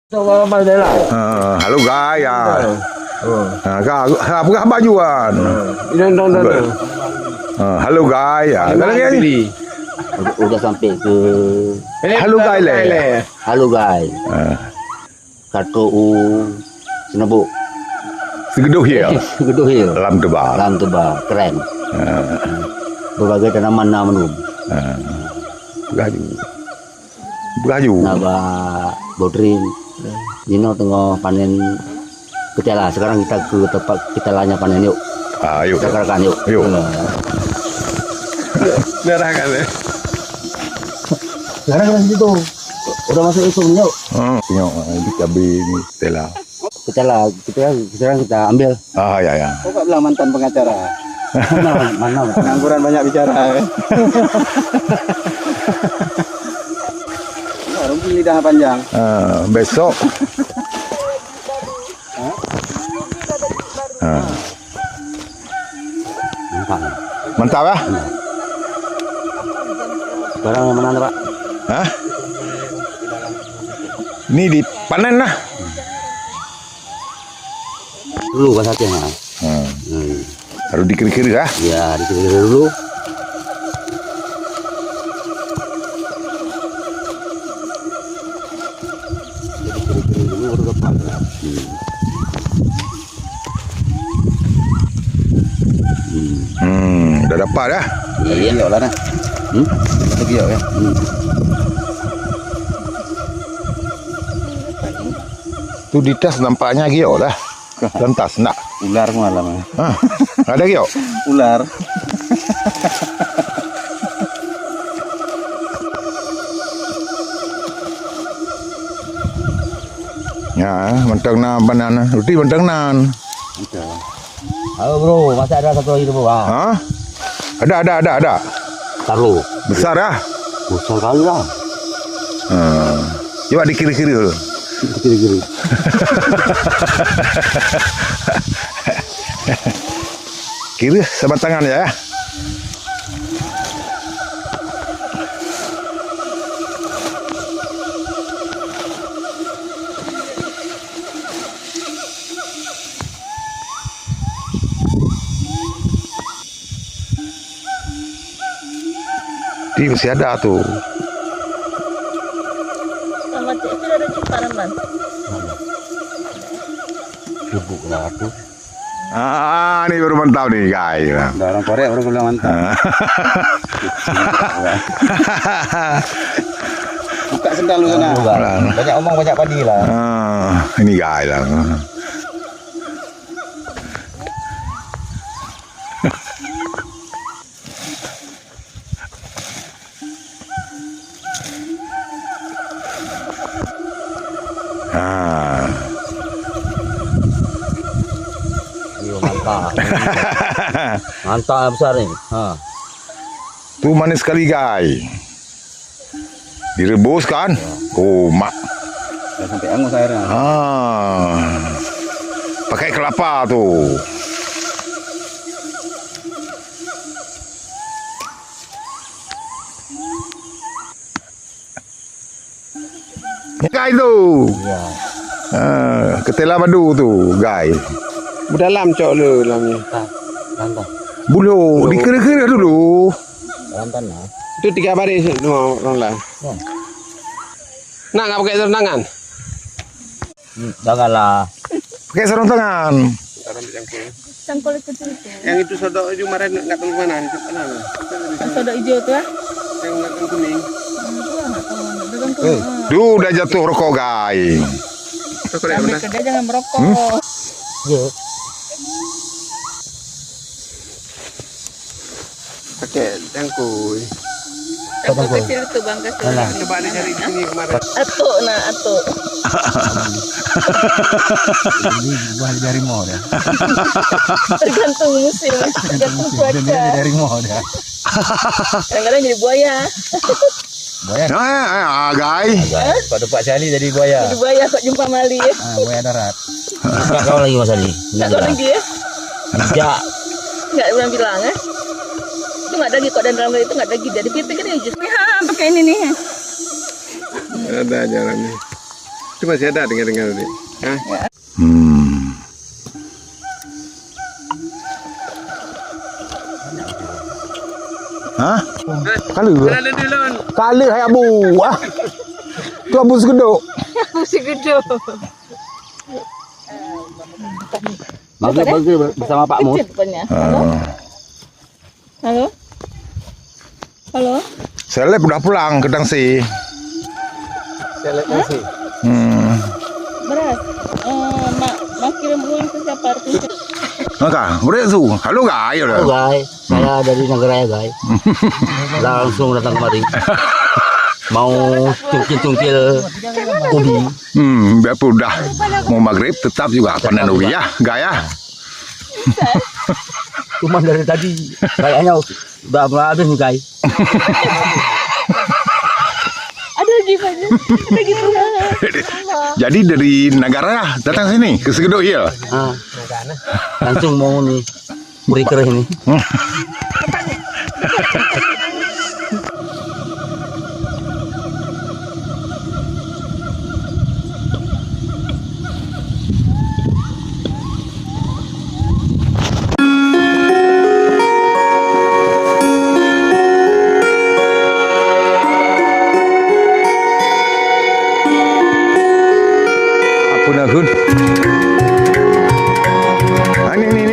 Halo gaya. Buka bajuan. Halo gaya. Udah sampai ke Halo gaya. Halo guys. Kartu Senebu. Segeduh ya. Geduh Hill. Lam tebal. Lam tebal, keren. Berbagai tanaman namun. Baju. Baju. Naba Bodrin. Dino tengah panen ketela. Sekarang kita ke tempat ketelanya panen yuk. Ayo. Kita kerahkan yuk. Yuk. Nerahkan ya. Sekarang kan situ. Udah masuk itu yuk. Tengok di cabai ni Stella. Ketela, sekarang kita ambil. Ya ya. Kok gak bilang mantan pengacara? Mana? Pengangguran banyak bicara. Rugi lidah panjang. Besok. Mantap ya? Sekarang yang mana Pak? Hah? Ini dipanen lah. Dulu kasatnya. Harus dikiri-kiri ya? Ya, dikira-kira dulu. Udah dapat dah. Iya, yuk lah nah. Lagi yuk ya. Tu di tas nampaknya giok dah. Dalam tas nak. Ular malam. Ada giok? Ular. Ya, mentang na banana. Roti mentang nan. Halo bro, masih ada satu lagi bro. Hah? Ada. Taruh. Besar ya? Besar kali lah. Coba dikiri-kiri dulu. Kiri-kiri. Kiri sama tangan ya. Ini masih ada tuh. Sama itu ada ciparan man. Lubuk lah tuh. Ini baru mantap nih guys. Orang Korea orang bilang mantap. Buka sendal lu sana. Banyak omong banyak padi lah. Ini guys lah. Mantap. Mantap besar nih. Tuh manis sekali guys. Direbus kan? Mak. Udah sampai angus airnya. Pakai kelapa tuh. Guys tuh. Iya. Ketela madu tuh guys. Dalam cok lu dalamnya. Lantan. Bulu dikira-kira dulu. Lantan lah. Itu 3 baris semua orang lah. Nak nggak pakai sarung tangan? Janganlah. Pakai sarung tangan. Cangkul kecil itu. Yang itu sodok itu kemarin nggak tahu mana itu mana? Yang soda hijau tuh ya. Yang nggak kuning. Duh udah jatuh rokok guys. Sampai kedai jangan merokok. Iya. Pakai cangkul. Cangkul kecil itu bang kasih. Coba dicari di sini kemarin. Atuk. Ini buah dari mau dah. Tergantung musim, tergantung cuaca. Dari mau dah. Kadang-kadang jadi buaya. Buaya. Guys. Pada Pak Sali jadi buaya. Jadi buaya kok jumpa Mali ya. Buaya darat. Enggak kau lagi Mas Ali. Enggak kau lagi ya. Tidak. Enggak bilang ya. Itu enggak daging kok dan dalam itu enggak daging. Jadi pipi kan ya justru. Pakai ini nih. Ada jalannya. Itu masih ada dengar-dengar ini. Hah? Hah? Kala. Ada di lawan. Kala hai abu. Ah. Tu abu segedok. Musik gede. Bagus bersama Pak Mus. Kecil rupanya. Halo? Halo? Halo? Seleb udah pulang ke Dangsi. Seleb nasi. Beras. Mak kirim uang ke siapa artinya? Maka, boleh tu. Halo guys. Halo guys, saya dari Nagaraya guys. Langsung datang kemari. Mau cungkil-cungkil ubi. Biarpun udah mau maghrib tetap juga panen ubi ya, gaya. Cuma dari tadi kayaknya udah habis nih guys. Ada gimana? Ada gitu. Jadi dari negara datang sini ke Segedok ya. Langsung mau nih puri kereh ini. Apa nak kun? Ini